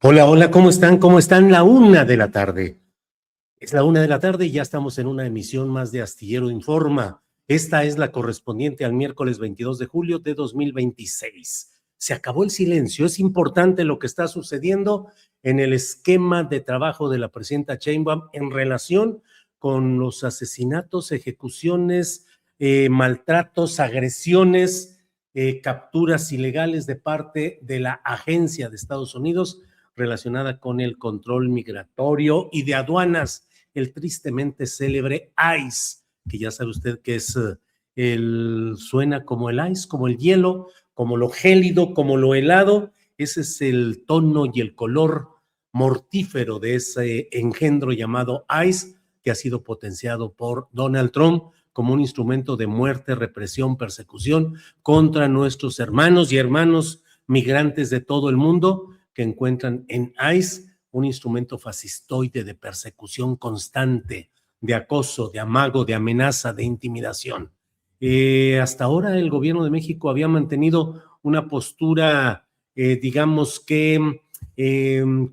Hola, hola, ¿cómo están? ¿Cómo están? La 1 de la tarde. Es la 1 de la tarde y ya estamos en una emisión más de Astillero Informa. Esta es la correspondiente al miércoles 22 de julio de 2026. Se acabó el silencio. Es importante lo que está sucediendo en el esquema de trabajo de la presidenta Sheinbaum en relación con los asesinatos, ejecuciones, maltratos, agresiones, capturas ilegales de parte de la agencia de Estados Unidos relacionada con el control migratorio y de aduanas, el tristemente célebre ICE, que ya sabe usted que es suena como el ice, como el hielo, como lo gélido, como lo helado. Ese es el tono y el color mortífero de ese engendro llamado ICE, que ha sido potenciado por Donald Trump como un instrumento de muerte, represión, persecución contra nuestros hermanos y hermanos migrantes de todo el mundo que encuentran en ICE un instrumento fascistoide de persecución constante, de acoso, de amago, de amenaza, de intimidación. Hasta ahora el gobierno de México había mantenido una postura, digamos que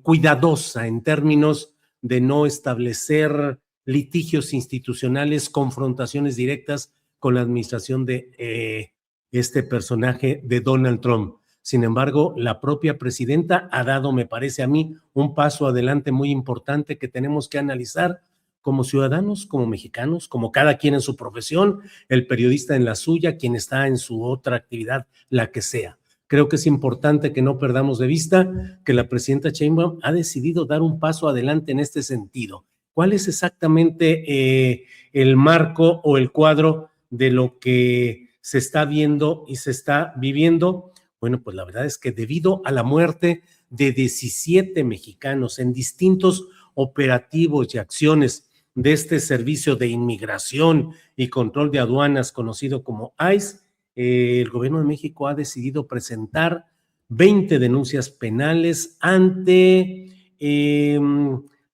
cuidadosa en términos de no establecer litigios institucionales, confrontaciones directas con la administración de este personaje de Donald Trump. Sin embargo, la propia presidenta ha dado, me parece a mí, un paso adelante muy importante que tenemos que analizar como ciudadanos, como mexicanos, como cada quien en su profesión, el periodista en la suya, quien está en su otra actividad, la que sea. Creo que es importante que no perdamos de vista que la presidenta Sheinbaum ha decidido dar un paso adelante en este sentido. ¿Cuál es exactamente el marco o el cuadro de lo que se está viendo y se está viviendo? Bueno, pues la verdad es que debido a la muerte de 17 mexicanos en distintos operativos y acciones de este servicio de inmigración y control de aduanas conocido como ICE, el gobierno de México ha decidido presentar 20 denuncias penales ante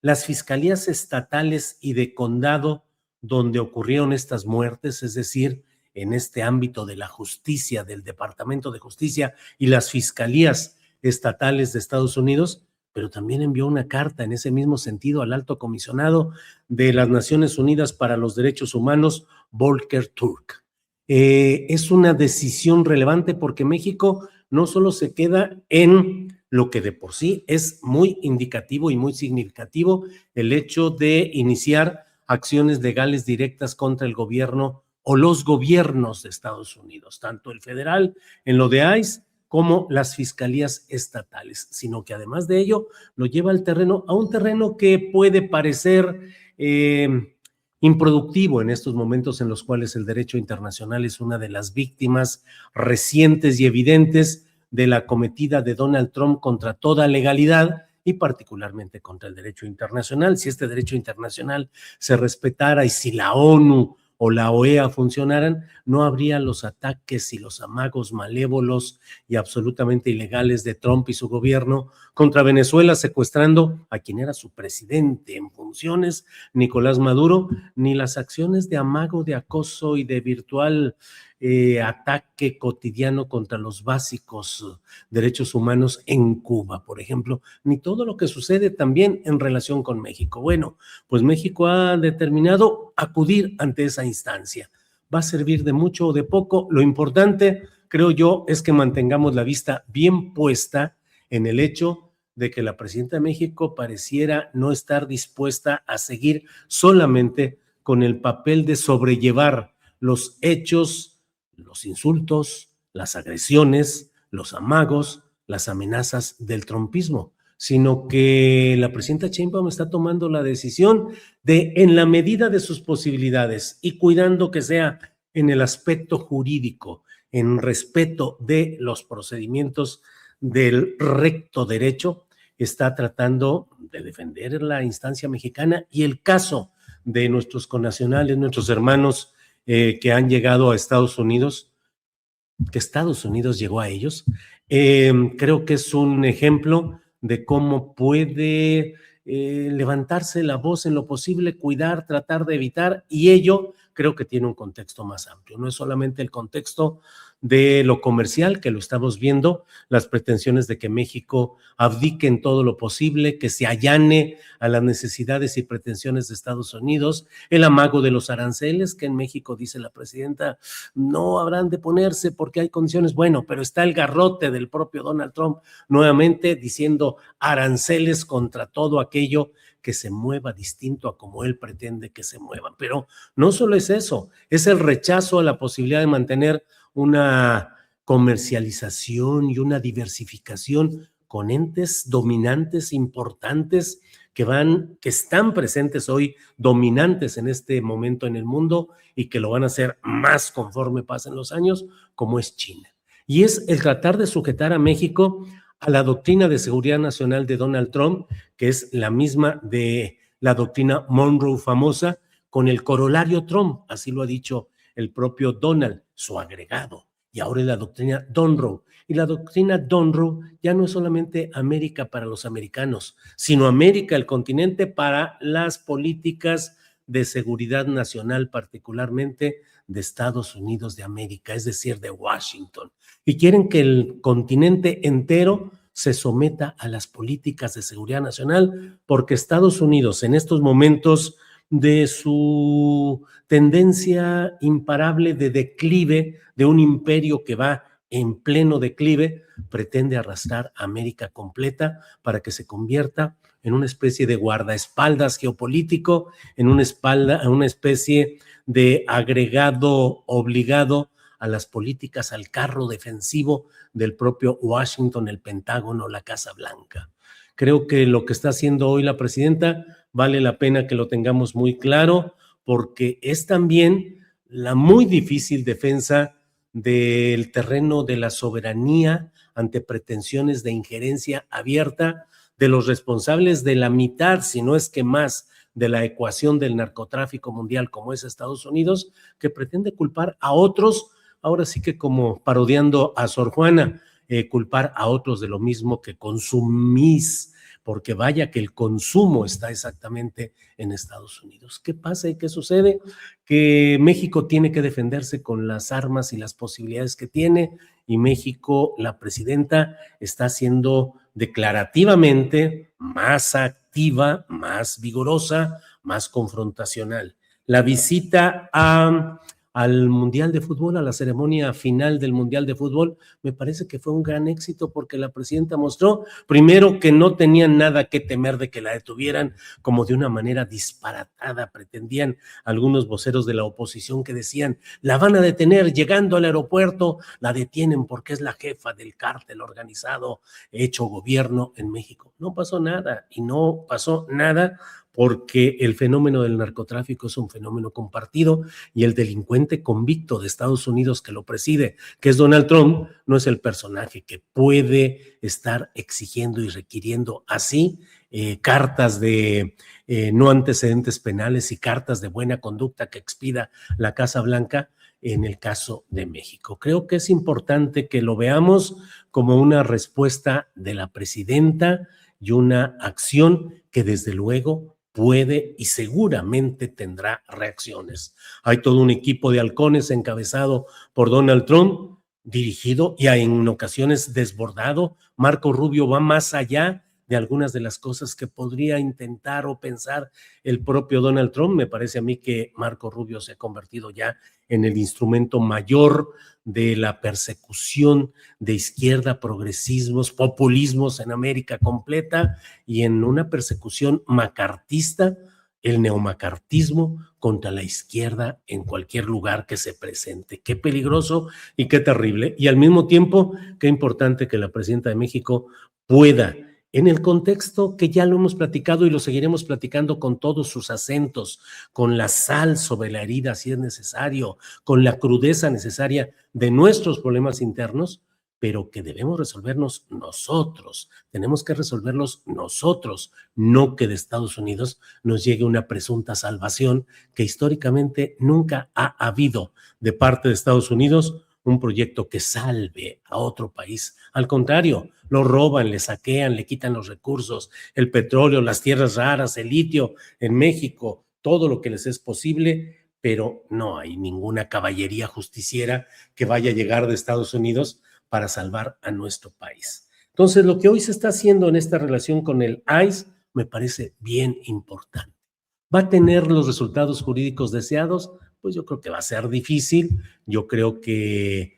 las fiscalías estatales y de condado donde ocurrieron estas muertes, es decir, en este ámbito de la justicia, del Departamento de Justicia y las fiscalías estatales de Estados Unidos, pero también envió una carta en ese mismo sentido al alto comisionado de las Naciones Unidas para los Derechos Humanos, Volker Turk. Es una decisión relevante porque México no solo se queda en lo que de por sí es muy indicativo y muy significativo, el hecho de iniciar acciones legales directas contra el gobierno o los gobiernos de Estados Unidos, tanto el federal en lo de ICE como las fiscalías estatales, sino que además de ello lo lleva al terreno, a un terreno que puede parecer improductivo en estos momentos en los cuales el derecho internacional es una de las víctimas recientes y evidentes de la cometida de Donald Trump contra toda legalidad y particularmente contra el derecho internacional. Si este derecho internacional se respetara y si la ONU o la OEA funcionaran, no habría los ataques y los amagos malévolos y absolutamente ilegales de Trump y su gobierno contra Venezuela, secuestrando a quien era su presidente en funciones, Nicolás Maduro, ni las acciones de amago, de acoso y de virtual ataque cotidiano contra los básicos derechos humanos en Cuba, por ejemplo, ni todo lo que sucede también en relación con México. Bueno, pues México ha determinado acudir ante esa instancia. ¿Va a servir de mucho o de poco? Lo importante, creo yo, es que mantengamos la vista bien puesta en el hecho de que la presidenta de México pareciera no estar dispuesta a seguir solamente con el papel de sobrellevar los hechos, los insultos, las agresiones, los amagos, las amenazas del trumpismo, sino que la presidenta Sheinbaum está tomando la decisión de, en la medida de sus posibilidades y cuidando que sea en el aspecto jurídico, en respeto de los procedimientos del recto derecho, está tratando de defender la instancia mexicana y el caso de nuestros connacionales, nuestros hermanos que han llegado a Estados Unidos, que Estados Unidos llegó a ellos. Creo que es un ejemplo de cómo puede levantarse la voz en lo posible, cuidar, tratar de evitar, y ello creo que tiene un contexto más amplio. No es solamente el contexto de lo comercial, que lo estamos viendo, las pretensiones de que México abdique en todo lo posible, que se allane a las necesidades y pretensiones de Estados Unidos, el amago de los aranceles, que en México, dice la presidenta, no habrán de ponerse porque hay condiciones. Bueno, pero está el garrote del propio Donald Trump nuevamente diciendo aranceles contra todo aquello que se mueva distinto a como él pretende que se muevan. Pero no solo es eso, es el rechazo a la posibilidad de mantener una comercialización y una diversificación con entes dominantes importantes que están presentes hoy, dominantes en este momento en el mundo y que lo van a hacer más conforme pasen los años, como es China. Y es el tratar de sujetar a México a la doctrina de seguridad nacional de Donald Trump, que es la misma de la doctrina Monroe famosa, con el corolario Trump, así lo ha dicho el propio Donald, su agregado, y ahora es la doctrina Monroe. Y la doctrina Monroe ya no es solamente América para los americanos, sino América, el continente, para las políticas de seguridad nacional, particularmente de Estados Unidos de América, es decir, de Washington. Y quieren que el continente entero se someta a las políticas de seguridad nacional, porque Estados Unidos en estos momentos de su tendencia imparable de declive, de un imperio que va en pleno declive, pretende arrastrar a América completa para que se convierta en una especie de guardaespaldas geopolítico, en una especie de agregado obligado a las políticas, al carro defensivo del propio Washington, el Pentágono, la Casa Blanca. Creo que lo que está haciendo hoy la presidenta vale la pena que lo tengamos muy claro, porque es también la muy difícil defensa del terreno de la soberanía ante pretensiones de injerencia abierta de los responsables de la mitad, si no es que más, de la ecuación del narcotráfico mundial, como es Estados Unidos, que pretende culpar a otros, ahora sí que como parodiando a Sor Juana, culpar a otros de lo mismo que consumís, porque vaya que el consumo está exactamente en Estados Unidos. ¿Qué pasa y qué sucede? Que México tiene que defenderse con las armas y las posibilidades que tiene, y México, la presidenta, está siendo declarativamente más activa, más vigorosa, más confrontacional. La visita al Mundial de Fútbol, a la ceremonia final del Mundial de Fútbol, me parece que fue un gran éxito porque la presidenta mostró, primero, que no tenían nada que temer de que la detuvieran, como de una manera disparatada pretendían algunos voceros de la oposición que decían, la van a detener llegando al aeropuerto, la detienen porque es la jefa del cártel organizado hecho gobierno en México. No pasó nada, y no pasó nada porque el fenómeno del narcotráfico es un fenómeno compartido y el delincuente convicto de Estados Unidos que lo preside, que es Donald Trump, no es el personaje que puede estar exigiendo y requiriendo así cartas de no antecedentes penales y cartas de buena conducta que expida la Casa Blanca en el caso de México. Creo que es importante que lo veamos como una respuesta de la presidenta y una acción que desde luego puede y seguramente tendrá reacciones. Hay todo un equipo de halcones encabezado por Donald Trump, dirigido y en ocasiones desbordado. Marco Rubio va más allá de algunas de las cosas que podría intentar o pensar el propio Donald Trump. Me parece a mí que Marco Rubio se ha convertido ya en el instrumento mayor de la persecución de izquierda, progresismos, populismos en América completa y en una persecución macartista, el neomacartismo contra la izquierda en cualquier lugar que se presente. Qué peligroso y qué terrible. Y al mismo tiempo, qué importante que la presidenta de México pueda, en el contexto que ya lo hemos platicado y lo seguiremos platicando con todos sus acentos, con la sal sobre la herida si es necesario, con la crudeza necesaria de nuestros problemas internos, pero que debemos resolvernos nosotros, tenemos que resolverlos nosotros, no que de Estados Unidos nos llegue una presunta salvación que históricamente nunca ha habido de parte de Estados Unidos un proyecto que salve a otro país. Al contrario, lo roban, le saquean, le quitan los recursos, el petróleo, las tierras raras, el litio en México, todo lo que les es posible pero no hay ninguna caballería justiciera que vaya a llegar de Estados Unidos para salvar a nuestro país. Entonces, lo que hoy se está haciendo en esta relación con el ICE me parece bien importante. ¿Va a tener los resultados jurídicos deseados? Pues yo creo que va a ser difícil. Yo creo que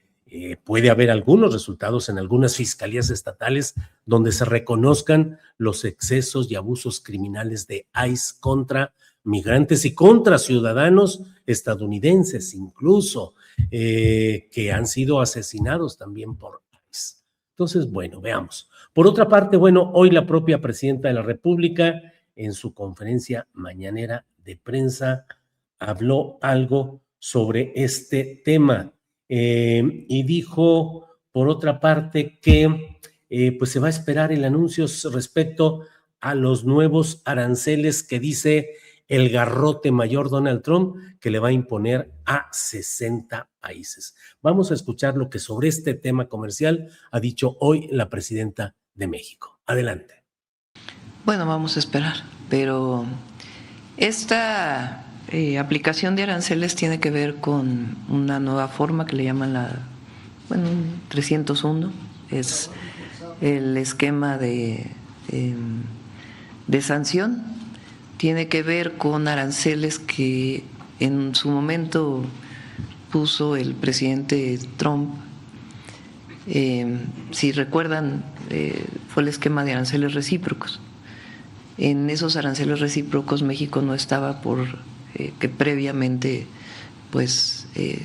puede haber algunos resultados en algunas fiscalías estatales donde se reconozcan los excesos y abusos criminales de ICE contra migrantes y contra ciudadanos estadounidenses, incluso que han sido asesinados también por ICE. Entonces, bueno, veamos. Por otra parte, bueno, hoy la propia presidenta de la República, en su conferencia mañanera de prensa, habló algo sobre este tema y dijo, por otra parte, que pues se va a esperar el anuncio respecto a los nuevos aranceles que dice el garrote mayor Donald Trump que le va a imponer a 60 países. Vamos a escuchar lo que sobre este tema comercial ha dicho hoy la presidenta de México. Adelante. Bueno, vamos a esperar, pero esta aplicación de aranceles tiene que ver con una nueva forma que le llaman 301, es el esquema de sanción, tiene que ver con aranceles que en su momento puso el presidente Trump. Si recuerdan, fue el esquema de aranceles recíprocos. En esos aranceles recíprocos México no estaba que previamente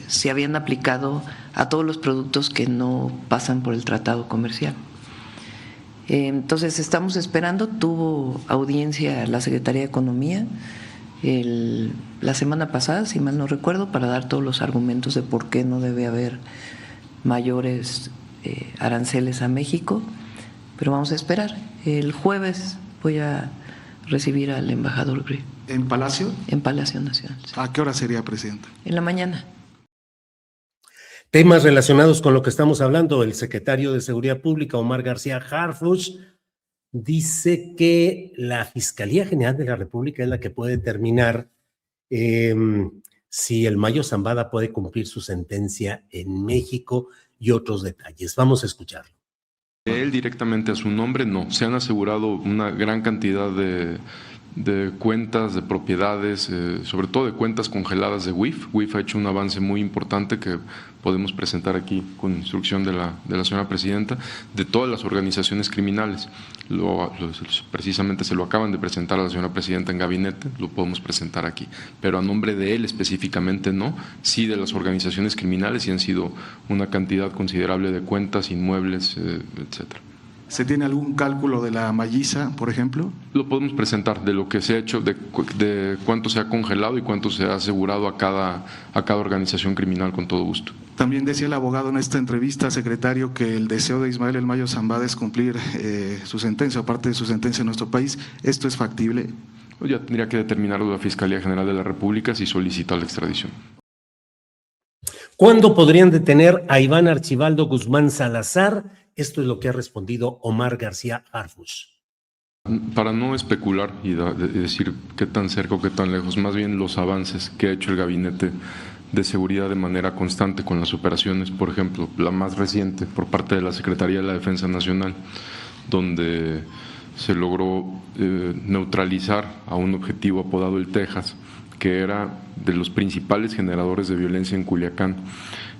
se habían aplicado a todos los productos que no pasan por el tratado comercial. Entonces estamos esperando, tuvo audiencia la Secretaría de Economía la semana pasada, si mal no recuerdo, para dar todos los argumentos de por qué no debe haber mayores aranceles a México, pero vamos a esperar. El jueves voy a recibir al embajador Grill. ¿En Palacio? En Palacio Nacional. Sí. ¿A qué hora sería, presidenta? En la mañana. Temas relacionados con lo que estamos hablando, el secretario de Seguridad Pública, Omar García Harfuch, dice que la Fiscalía General de la República es la que puede determinar si el Mayo Zambada puede cumplir su sentencia en México y otros detalles. Vamos a escucharlo. Él directamente a su nombre, no. Se han asegurado una gran cantidad de cuentas, de propiedades, sobre todo de cuentas congeladas de WIF. WIF ha hecho un avance muy importante que podemos presentar aquí con instrucción de la señora presidenta, de todas las organizaciones criminales. Precisamente se lo acaban de presentar a la señora presidenta en gabinete, lo podemos presentar aquí, pero a nombre de él específicamente no, sí de las organizaciones criminales, y han sido una cantidad considerable de cuentas, inmuebles, etcétera. ¿Se tiene algún cálculo de la malliza, por ejemplo? Lo podemos presentar, de lo que se ha hecho, de cuánto se ha congelado y cuánto se ha asegurado a cada organización criminal, con todo gusto. También decía el abogado en esta entrevista, secretario, que el deseo de Ismael El Mayo Zambada es cumplir su sentencia, aparte de su sentencia en nuestro país. ¿Esto es factible? Ya tendría que determinarlo la Fiscalía General de la República si solicita la extradición. ¿Cuándo podrían detener a Iván Archibaldo Guzmán Salazar? Esto es lo que ha respondido Omar García Harfuch. Para no especular y decir qué tan cerca o qué tan lejos, más bien los avances que ha hecho el Gabinete de Seguridad de manera constante con las operaciones, por ejemplo, la más reciente por parte de la Secretaría de la Defensa Nacional, donde se logró neutralizar a un objetivo apodado el Texas, que era de los principales generadores de violencia en Culiacán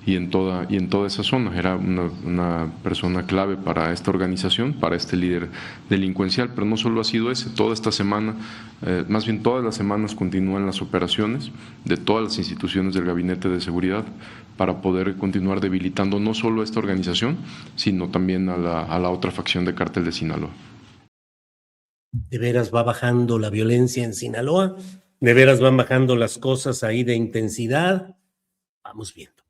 y en toda esa zona. Era una persona clave para esta organización, para este líder delincuencial, pero no solo ha sido ese. Toda esta semana, más bien todas las semanas, continúan las operaciones de todas las instituciones del Gabinete de Seguridad para poder continuar debilitando no solo a esta organización, sino también a la otra facción de Cártel de Sinaloa. ¿De veras va bajando la violencia en Sinaloa? ¿De veras van bajando las cosas ahí de intensidad? Vamos viendo.